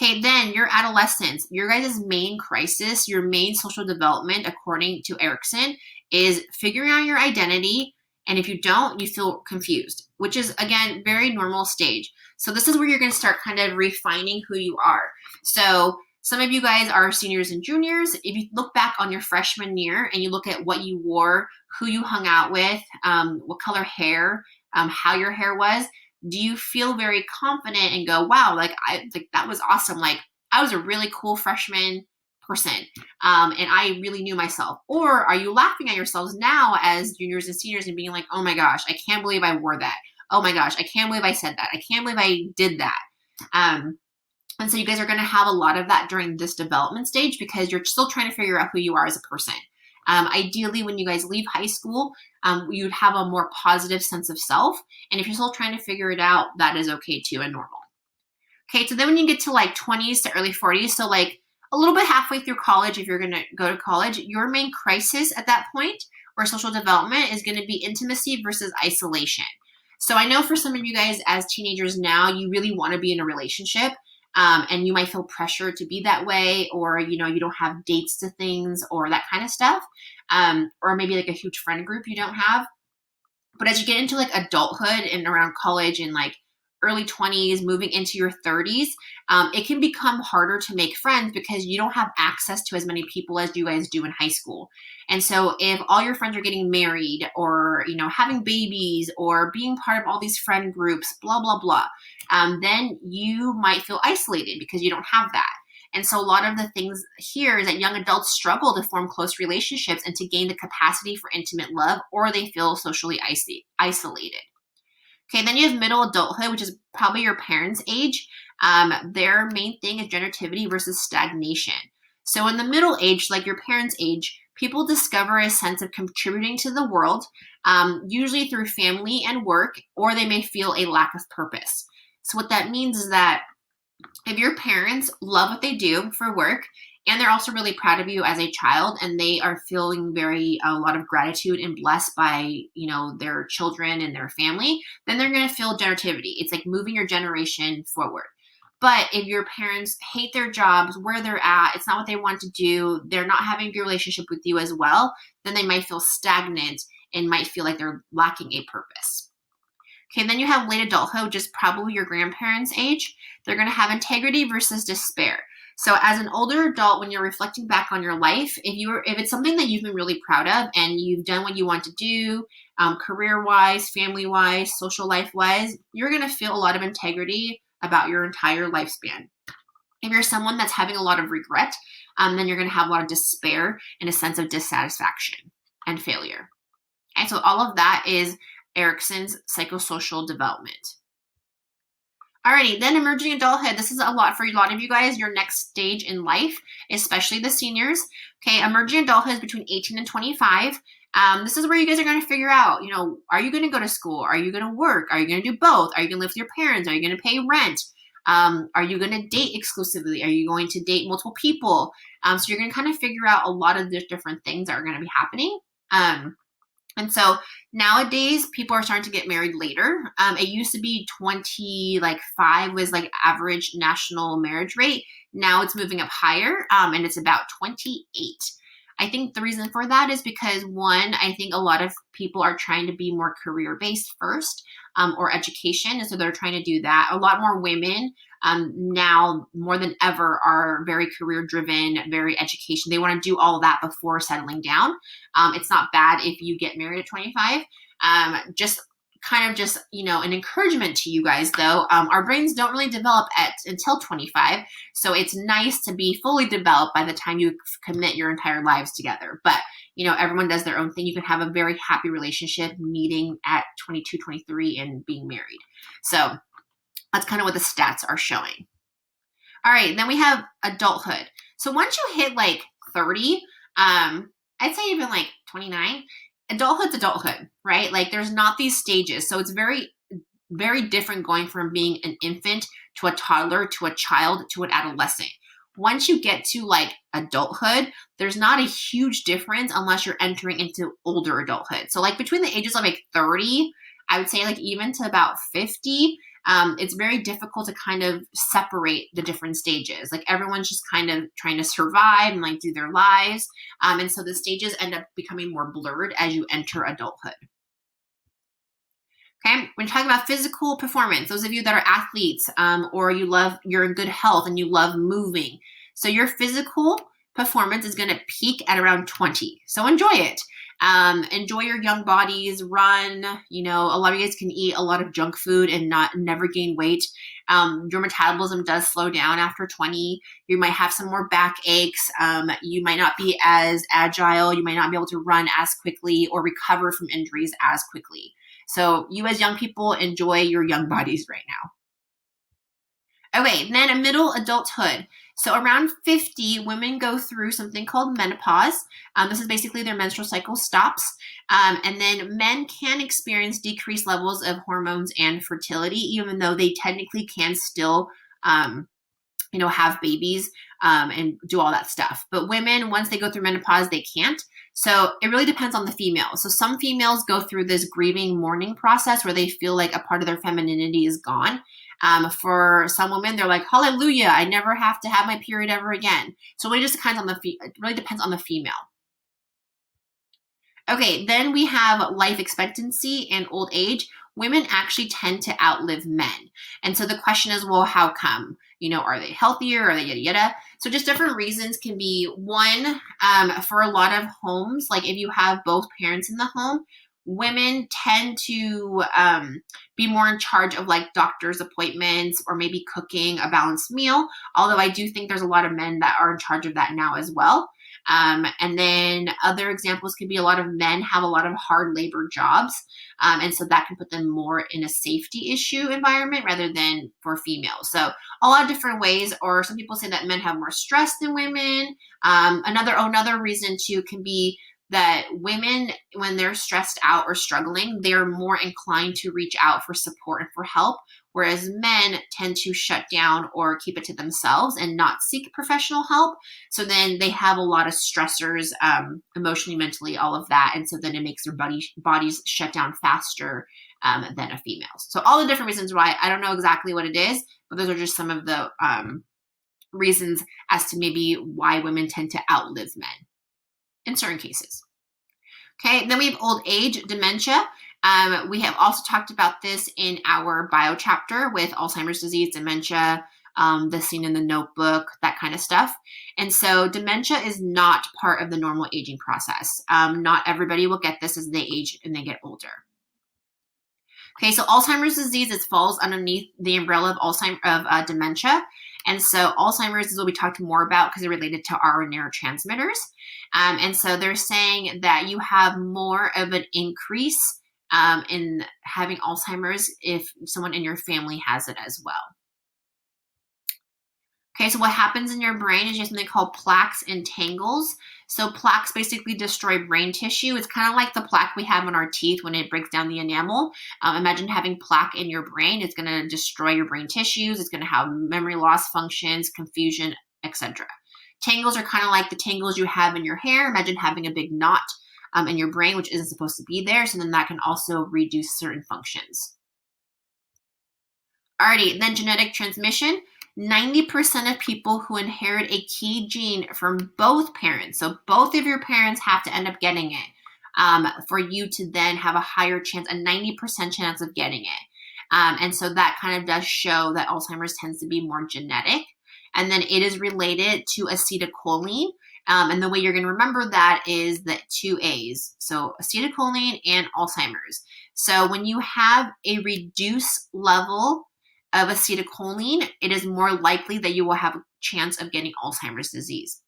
Okay, then your adolescence, your guys' main crisis, your main social development, according to Erikson, is figuring out your identity. And if you don't, you feel confused, which is, again, very normal stage. So this is where you're going to start kind of refining who you are. So some of you guys are seniors and juniors. If you look back on your freshman year and you look at what you wore, who you hung out with, what color hair, how your hair was, do you feel very confident and go, wow, like that was awesome. Like I was a really cool freshman person. And I really knew myself. Or are you laughing at yourselves now as juniors and seniors and being like, oh my gosh, I can't believe I wore that. Oh my gosh, I can't believe I said that. I can't believe I did that. And so you guys are going to have a lot of that during this development stage because you're still trying to figure out who you are as a person. Ideally, when you guys leave high school, you'd have a more positive sense of self. And if you're still trying to figure it out, that is okay too and normal. Okay, so then when you get to like 20s to early 40s, so like a little bit halfway through college, if you're going to go to college, your main crisis at that point or social development is going to be intimacy versus isolation. So I know for some of you guys as teenagers now, you really want to be in a relationship. And you might feel pressure to be that way, or, you don't have dates to things or that kind of stuff. Or maybe like a huge friend group you don't have. But as you get into like adulthood and around college and like early 20s, moving into your 30s, it can become harder to make friends because you don't have access to as many people as you guys do in high school. And so if all your friends are getting married or, having babies or being part of all these friend groups, blah, blah, blah, then you might feel isolated because you don't have that. And so a lot of the things here is that young adults struggle to form close relationships and to gain the capacity for intimate love, or they feel socially isolated. Okay, then you have middle adulthood, which is probably your parents' age. Their main thing is generativity versus stagnation. So in the middle age, like your parents' age, people discover a sense of contributing to the world, usually through family and work, or they may feel a lack of purpose. So what that means is that if your parents love what they do for work and they're also really proud of you as a child and they are feeling a lot of gratitude and blessed by their children and their family, then they're going to feel generativity. It's like moving your generation forward. But if your parents hate their jobs, where they're at, it's not what they want to do, they're not having a good relationship with you as well, then they might feel stagnant and might feel like they're lacking a purpose. Okay, then you have late adulthood, which is probably your grandparents' age. They're going to have integrity versus despair. So as an older adult, when you're reflecting back on your life, if it's something that you've been really proud of and you've done what you want to do, career-wise, family-wise, social life-wise, you're going to feel a lot of integrity about your entire lifespan. If you're someone that's having a lot of regret, then you're going to have a lot of despair and a sense of dissatisfaction and failure. And so all of that is Erikson's psychosocial development. Alrighty, then emerging adulthood. This is a lot for a lot of you guys, your next stage in life, especially the seniors. Okay, emerging adulthood is between 18 and 25. This is where you guys are going to figure out, are you going to go to school? Are you going to work? Are you going to do both? Are you going to live with your parents? Are you going to pay rent? Are you going to date exclusively? Are you going to date multiple people? So you're going to kind of figure out a lot of the different things that are going to be happening. And so nowadays, people are starting to get married later. It used to be 25 was like average national marriage rate. Now it's moving up higher, and it's about 28. I think the reason for that is because, one, I think a lot of people are trying to be more career-based first, or education, and so they're trying to do that. A lot more women now, more than ever, are very career-driven, very education. They want to do all of that before settling down. It's not bad if you get married at 25. Just an encouragement to you guys, though. Our brains don't really develop until 25, so it's nice to be fully developed by the time you commit your entire lives together. But everyone does their own thing. You can have a very happy relationship meeting at 22, 23 and being married. So that's kind of what the stats are showing. All right, then we have adulthood. So once you hit like 30, I'd say even like 29, adulthood's adulthood, right? Like there's not these stages. So it's very, very different going from being an infant to a toddler to a child to an adolescent. Once you get to like adulthood, there's not a huge difference unless you're entering into older adulthood. So like between the ages of like 30, I would say like even to about 50, it's very difficult to kind of separate the different stages. Like everyone's just kind of trying to survive and like do their lives. And so the stages end up becoming more blurred as you enter adulthood. Okay, when you're talking about physical performance, those of you that are athletes, or you're in good health and you love moving. So your physical performance is going to peak at around 20. So enjoy it. Enjoy your young bodies, run. A lot of you guys can eat a lot of junk food and never gain weight. Your metabolism does slow down after 20. You might have some more back aches. You might not be as agile. You might not be able to run as quickly or recover from injuries as quickly. So you as young people, enjoy your young bodies right now. Okay, then a middle adulthood. So around 50, women go through something called menopause. This is basically their menstrual cycle stops. And then men can experience decreased levels of hormones and fertility, even though they technically can still, have babies and do all that stuff. But women, once they go through menopause, they can't. So it really depends on the female. So some females go through this grieving mourning process where they feel like a part of their femininity is gone. For some women, they're like, hallelujah, I never have to have my period ever again. So it really just depends on the female. Okay, then we have life expectancy and old age. Women actually tend to outlive men. And so the question is, well, how come? Are they healthier? Are they yada yada? So just different reasons can be one, for a lot of homes, like if you have both parents in the home, women tend to be more in charge of like doctor's appointments or maybe cooking a balanced meal. Although I do think there's a lot of men that are in charge of that now as well. And then other examples could be a lot of men have a lot of hard labor jobs. And so that can put them more in a safety issue environment rather than for females. So a lot of different ways, or some people say that men have more stress than women. Another reason too can be that women, when they're stressed out or struggling, they're more inclined to reach out for support and for help, whereas men tend to shut down or keep it to themselves and not seek professional help. So then they have a lot of stressors, emotionally, mentally, all of that. And so then it makes their bodies shut down faster than a female. So all the different reasons why, I don't know exactly what it is, but those are just some of the reasons as to maybe why women tend to outlive men in certain cases. Okay, then we have old age, dementia. We have also talked about this in our bio chapter with Alzheimer's disease, dementia, the scene in the Notebook, that kind of stuff. And so dementia is not part of the normal aging process. Not everybody will get this as they age and they get older. Okay, so Alzheimer's disease, it falls underneath the umbrella of dementia. And so Alzheimer's is what we talked more about because it's related to our neurotransmitters. And so they're saying that you have more of an increase in having Alzheimer's if someone in your family has it as well. Okay, so what happens in your brain is you have something called plaques and tangles. So plaques basically destroy brain tissue. It's kind of like the plaque we have in our teeth when it breaks down the enamel. Imagine having plaque in your brain. It's going to destroy your brain tissues. It's going to have memory loss functions, confusion, etc. Tangles are kind of like the tangles you have in your hair. Imagine having a big knot in your brain, which isn't supposed to be there. So then that can also reduce certain functions. Alrighty, then genetic transmission. 90% of people who inherit a key gene from both parents, so both of your parents have to end up getting it for you to then have a higher chance, a 90% chance of getting it. And so that kind of does show that Alzheimer's tends to be more genetic. And then it is related to acetylcholine. And the way you're going to remember that is the two A's. So acetylcholine and Alzheimer's. So when you have a reduced level of acetylcholine, it is more likely that you will have a chance of getting Alzheimer's disease.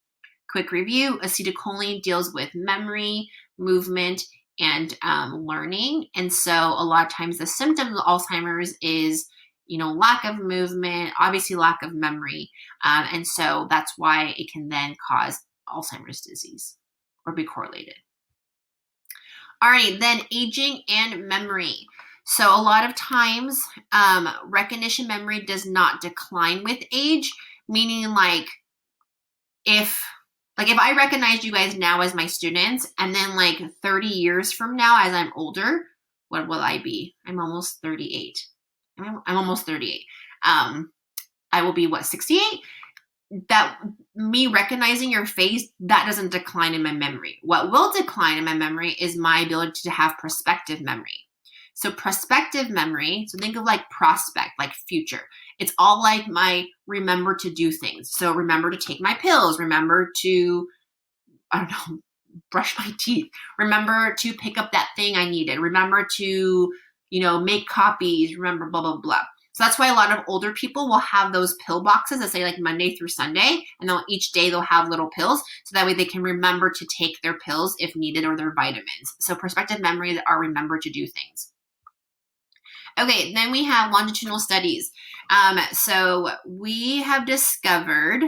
Quick review, acetylcholine deals with memory, movement, and learning. And so a lot of times the symptoms of Alzheimer's is, lack of movement, obviously lack of memory. And so that's why it can then cause Alzheimer's disease or be correlated. All right, then aging and memory. So a lot of times, recognition memory does not decline with age, meaning if I recognize you guys now as my students, and then 30 years from now as I'm older, what will I be? I'm almost 38. I'm almost 38. I will be 68? That me recognizing your face, that doesn't decline in my memory. What will decline in my memory is my ability to have prospective memory. So prospective memory, so think of prospect, like future. It's all like my remember to do things. So remember to take my pills, remember to, brush my teeth, remember to pick up that thing I needed, remember to, make copies, remember blah, blah, blah. So that's why a lot of older people will have those pill boxes that say Monday through Sunday, and each day they'll have little pills, so that way they can remember to take their pills if needed or their vitamins. So prospective memories are remember to do things. Okay, then we have longitudinal studies. So we have discovered,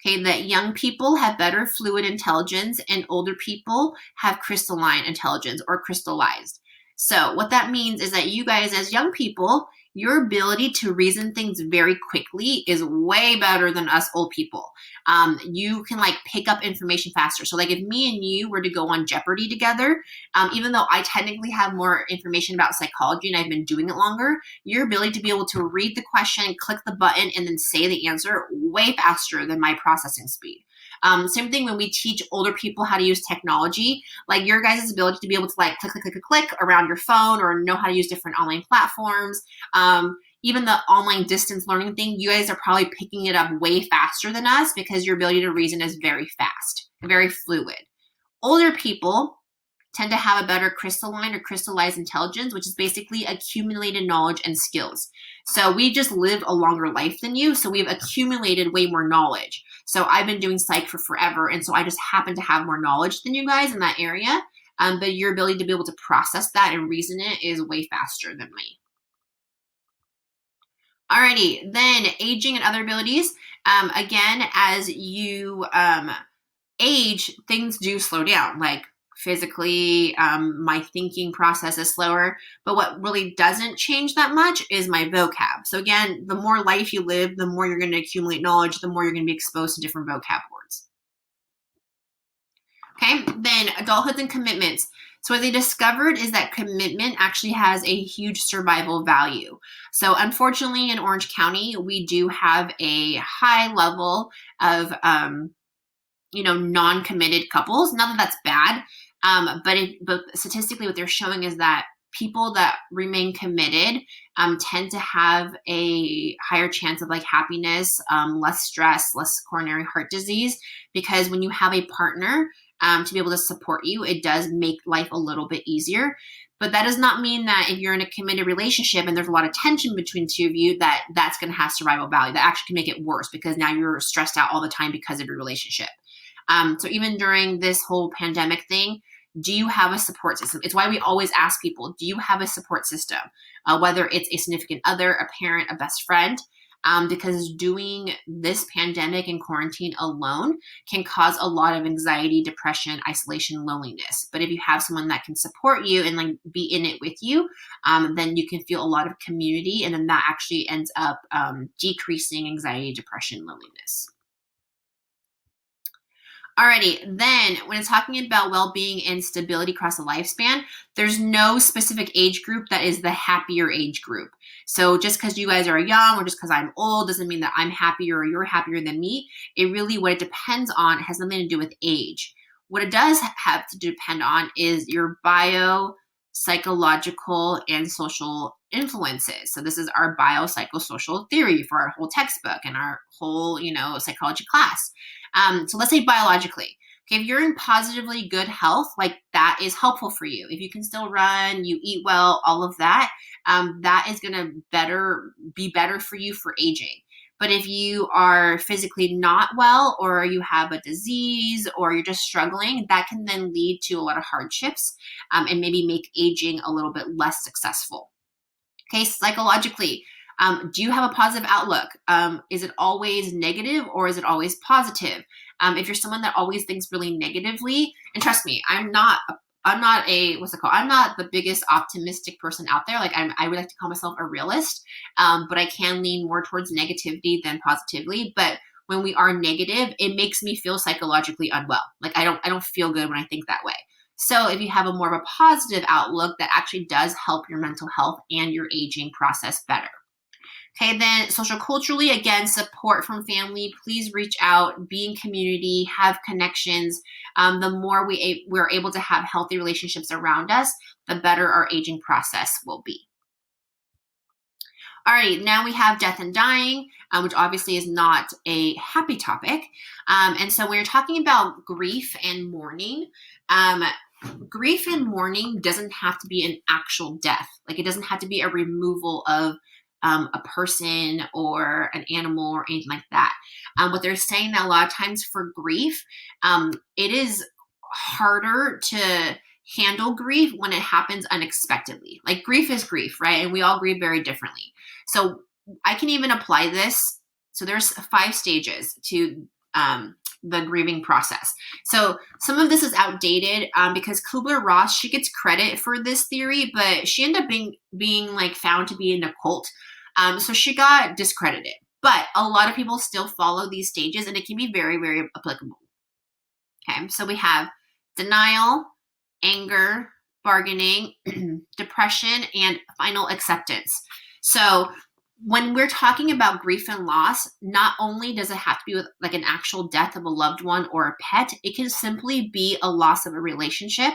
that young people have better fluid intelligence and older people have crystalline intelligence or crystallized. So what that means is that you guys as young people, your ability to reason things very quickly is way better than us old people. You can pick up information faster. So if me and you were to go on Jeopardy together, even though I technically have more information about psychology and I've been doing it longer, your ability to be able to read the question, click the button, and then say the answer way faster than my processing speed. Same thing when we teach older people how to use technology, your guys' ability to be able to click, click, click, click around your phone or know how to use different online platforms. Even the online distance learning thing, you guys are probably picking it up way faster than us because your ability to reason is very fast, very fluid. Older people tend to have a better crystalline or crystallized intelligence, which is basically accumulated knowledge and skills. So we just lived a longer life than you, so we've accumulated way more knowledge. So I've been doing psych for forever, and so I just happen to have more knowledge than you guys in that area. But your ability to be able to process that and reason it is way faster than me. Alrighty, then aging and other abilities. Again, as you age, things do slow down. Like physically, my thinking process is slower. But what really doesn't change that much is my vocab. So again, the more life you live, the more you're going to accumulate knowledge, the more you're going to be exposed to different vocab words. Okay, then adulthood and commitments. So what they discovered is that commitment actually has a huge survival value. So unfortunately in Orange County, we do have a high level of, non-committed couples. Not that that's bad, but statistically what they're showing is that people that remain committed tend to have a higher chance of like happiness, less stress, less coronary heart disease, because when you have a partner to be able to support you, it does make life a little bit easier. But that does not mean that if you're in a committed relationship and there's a lot of tension between the two of you, that's going to have survival value. That actually can make it worse because now you're stressed out all the time because of your relationship. So even during this whole pandemic thing, do you have a support system? It's why we always ask people, do you have a support system? Whether it's a significant other, a parent, a best friend, because doing this pandemic and quarantine alone can cause a lot of anxiety, depression, isolation, loneliness. But if you have someone that can support you and like be in it with you, then you can feel a lot of community, and then that actually ends up decreasing anxiety, depression, loneliness. Alrighty, then when it's talking about well-being and stability across the lifespan, there's no specific age group that is the happier age group. So just because you guys are young or just because I'm old doesn't mean that I'm happier or you're happier than me. It really, what it depends on has nothing to do with age. What it does have to depend on is your bio, psychological, and social influences. So this is our biopsychosocial theory for our whole textbook and our whole, psychology class. So let's say biologically, okay, if you're in positively good health, like that is helpful for you. If you can still run, you eat well, all of that, that is going to be better for you for aging. But if you are physically not well, or you have a disease, or you're just struggling, that can then lead to a lot of hardships and maybe make aging a little bit less successful. Okay, psychologically, do you have a positive outlook? Is it always negative or is it always positive? If you're someone that always thinks really negatively, and trust me, I'm not the biggest optimistic person out there. Like I would like to call myself a realist, but I can lean more towards negativity than positively. But when we are negative, it makes me feel psychologically unwell. Like I don't feel good when I think that way. So if you have a more of a positive outlook, that actually does help your mental health and your aging process better. Okay, then social culturally, again, support from family. Please reach out, be in community, have connections. The more we're able to have healthy relationships around us, the better our aging process will be. All right, now we have death and dying, which obviously is not a happy topic. And so when you're talking about grief and mourning, grief and mourning doesn't have to be an actual death. Like it doesn't have to be a removal of a person or an animal or anything like that. What they're saying that a lot of times for grief, it is harder to handle grief when it happens unexpectedly. Like grief is grief, right? And we all grieve very differently. So I can even apply this. So there's 5 stages to the grieving process. So some of this is outdated because Kubler-Ross, she gets credit for this theory, but she ended up being like found to be in a cult. So she got discredited. But a lot of people still follow these stages, and it can be very, very applicable. Okay, so we have denial, anger, bargaining, depression, and final acceptance. So when we're talking about grief and loss, not only does it have to be with like an actual death of a loved one or a pet, it can simply be a loss of a relationship.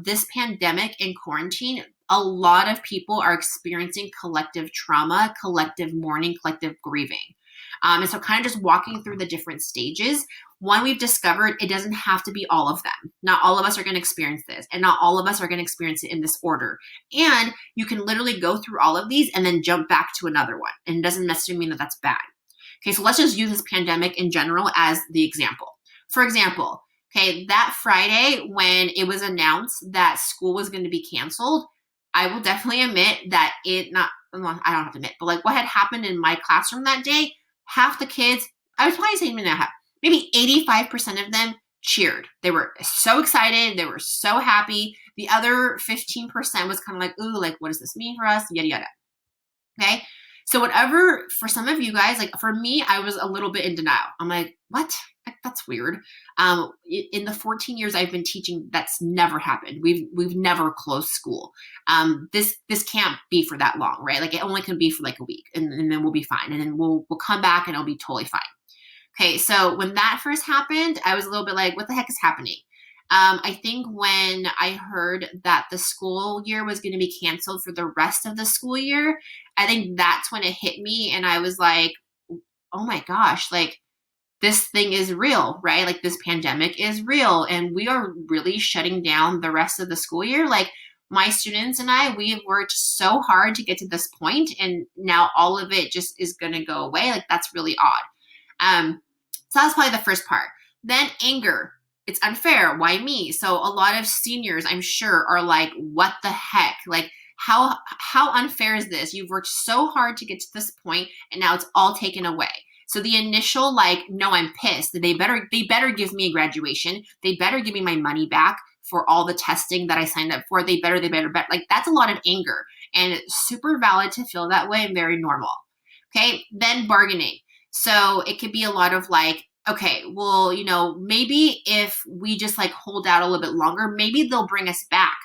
This pandemic and quarantine, a lot of people are experiencing collective trauma, collective mourning, collective grieving. And so kind of just walking through the different stages. One, we've discovered it doesn't have to be all of them. Not all of us are going to experience this, and not all of us are going to experience it in this order. And you can literally go through all of these and then jump back to another one. And it doesn't necessarily mean that that's bad. Okay, so let's just use this pandemic in general as the example. For example, okay, that Friday when it was announced that school was going to be canceled, I will definitely admit that I don't have to admit, but like what had happened in my classroom that day, half the kids, I was probably saying maybe 85% of them cheered. They were so excited. They were so happy. The other 15% was kind of like, ooh, like, what does this mean for us? Yada, yada. Okay. So whatever, for some of you guys, like for me, I was a little bit in denial. I'm like, what? That's weird. In the 14 years I've been teaching, that's never happened. We've never closed school. This can't be for that long, right? Like it only can be for like a week, and then we'll be fine. And then we'll come back and it'll be totally fine. Okay, so when that first happened, I was a little bit like, what the heck is happening? I think when I heard that the school year was going to be canceled for the rest of the school year, I think that's when it hit me. And I was like, oh my gosh, like this thing is real, right? Like this pandemic is real. And we are really shutting down the rest of the school year. Like my students and I, we have worked so hard to get to this point, and now all of it just is going to go away. Like that's really odd. So that's probably the first part. Then anger. It's unfair. Why me? So a lot of seniors, I'm sure, are like, what the heck? Like, how unfair is this? You've worked so hard to get to this point, and now it's all taken away. So the initial like, no, I'm pissed. They better give me a graduation. They better give me my money back for all the testing that I signed up for. They better. Like that's a lot of anger, and it's super valid to feel that way and very normal. Okay. Then bargaining. So it could be a lot of like, okay, well, maybe if we just like hold out a little bit longer, maybe they'll bring us back.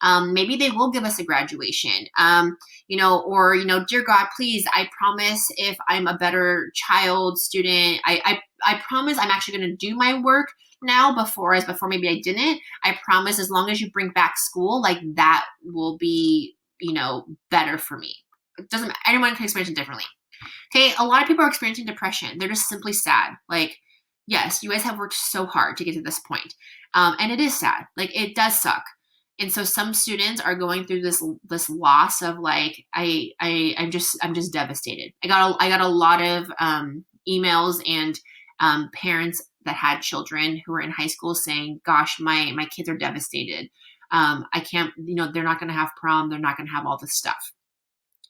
Maybe they will give us a graduation, or, dear God, please, I promise if I'm a better child student, I promise I'm actually going to do my work now before maybe I didn't. I promise as long as you bring back school, like that will be, better for me. Anyone can experience it differently. Okay, a lot of people are experiencing depression. They're just simply sad. Like, yes, you guys have worked so hard to get to this point. And it is sad. Like, it does suck. And so some students are going through this loss of like, I'm just devastated. I got a lot of emails and parents that had children who were in high school saying, gosh, my kids are devastated. I can't, they're not going to have prom. They're not going to have all this stuff.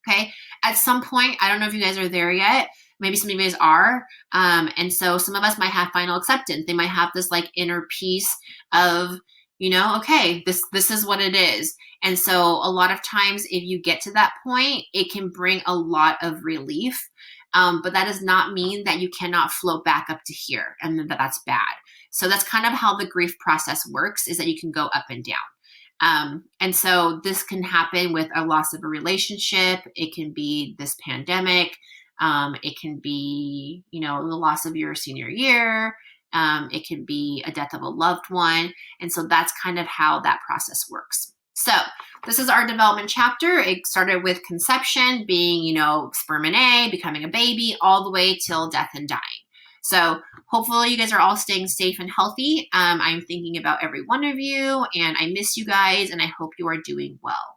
Okay. At some point, I don't know if you guys are there yet. Maybe some of you guys are. And so some of us might have final acceptance. They might have this like inner peace of, okay, this is what it is. And so a lot of times if you get to that point, it can bring a lot of relief. But that does not mean that you cannot float back up to here and that's bad. So that's kind of how the grief process works, is that you can go up and down. And so this can happen with a loss of a relationship. It can be this pandemic. It can be, the loss of your senior year. It can be a death of a loved one. And so that's kind of how that process works. So this is our development chapter. It started with conception, being, sperm and egg, becoming a baby, all the way till death and dying. So hopefully you guys are all staying safe and healthy. I'm thinking about every one of you, and I miss you guys, and I hope you are doing well.